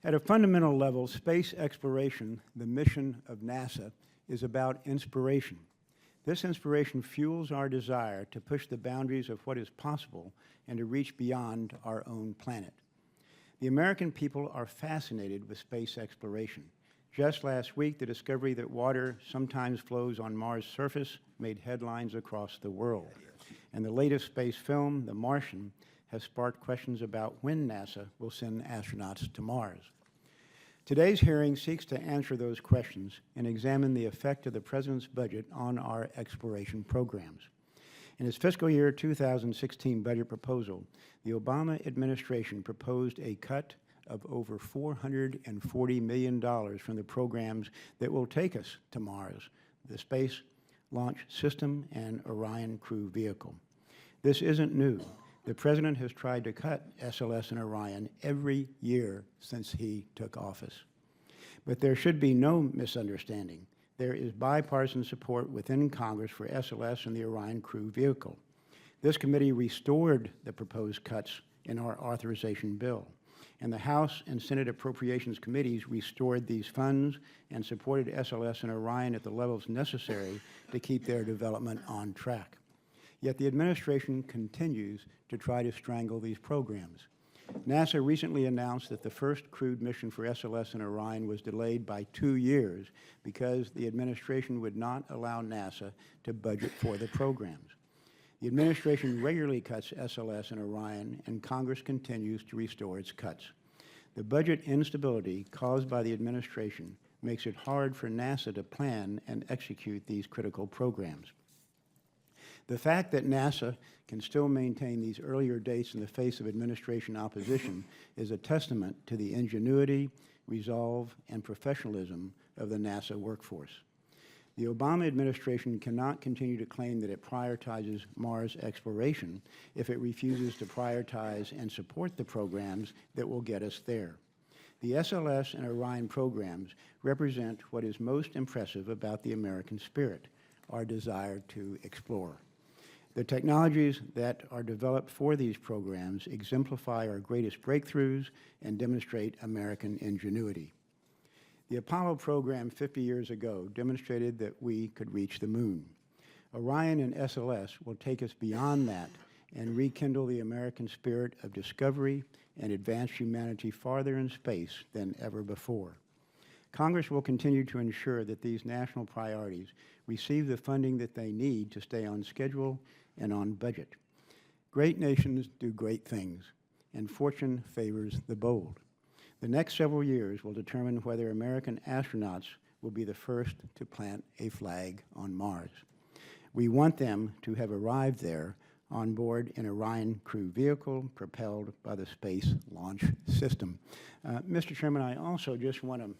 At a fundamental level, space exploration, the mission of NASA, is about inspiration. This inspiration fuels our desire to push the boundaries of what is possible and to reach beyond our own planet. The American people are fascinated with space exploration. Just last week, the discovery that water sometimes flows on Mars' surface made headlines across the world. And the latest space film, The Martian, has sparked questions about when NASA will send astronauts to Mars. Today's hearing seeks to answer those questions and examine the effect of the President's budget on our exploration programs. In its fiscal year 2016 budget proposal, the Obama administration proposed a cut of over $440 million from the programs that will take us to Mars, the Space Launch System and Orion crew vehicle. This isn't new. The President has tried to cut SLS and Orion every year since he took office. But there should be no misunderstanding. There is bipartisan support within Congress for SLS and the Orion crew vehicle. This committee restored the proposed cuts in our authorization bill, and the House and Senate Appropriations Committees restored these funds and supported SLS and Orion at the levels necessary to keep their development on track. Yet the administration continues to try to strangle these programs. NASA recently announced that the first crewed mission for SLS and Orion was delayed by 2 years because the administration would not allow NASA to budget for the programs. The administration regularly cuts SLS and Orion, and Congress continues to restore its cuts. The budget instability caused by the administration makes it hard for NASA to plan and execute these critical programs. The fact that NASA can still maintain these earlier dates in the face of administration opposition is a testament to the ingenuity, resolve, and professionalism of the NASA workforce. The Obama administration cannot continue to claim that it prioritizes Mars exploration if it refuses to prioritize and support the programs that will get us there. The SLS and Orion programs represent what is most impressive about the American spirit, our desire to explore. The technologies that are developed for these programs exemplify our greatest breakthroughs and demonstrate American ingenuity. The Apollo program 50 years ago demonstrated that we could reach the moon. Orion and SLS will take us beyond that and rekindle the American spirit of discovery and advance humanity farther in space than ever before. Congress will continue to ensure that these national priorities receive the funding that they need to stay on schedule and on budget. Great nations do great things, and fortune favors the bold. The next several years will determine whether American astronauts will be the first to plant a flag on Mars. We want them to have arrived there on board an Orion crew vehicle propelled by the Space Launch System. Mr. Chairman, I also just want to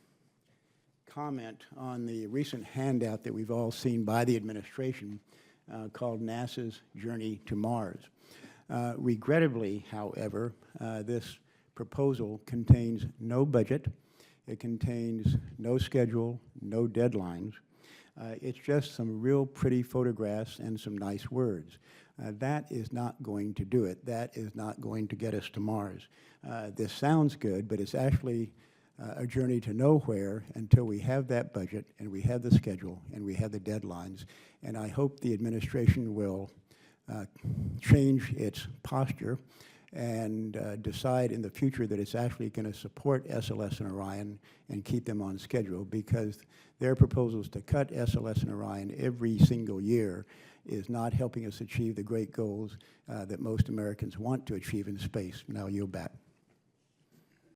comment on the recent handout that we've all seen by the administration called NASA's Journey to Mars. Regrettably, however, this proposal contains no budget, it contains no schedule, no deadlines. It's just some real pretty photographs and some nice words. That is not going to do it. That is not going to get us to Mars. This sounds good, but it's actually a journey to nowhere until we have that budget and we have the schedule and we have the deadlines. And I hope the administration will change its posture and decide in the future that it's actually going to support SLS and Orion and keep them on schedule, because their proposals to cut SLS and Orion every single year is not helping us achieve the great goals that most Americans want to achieve in space. And I'll yield back.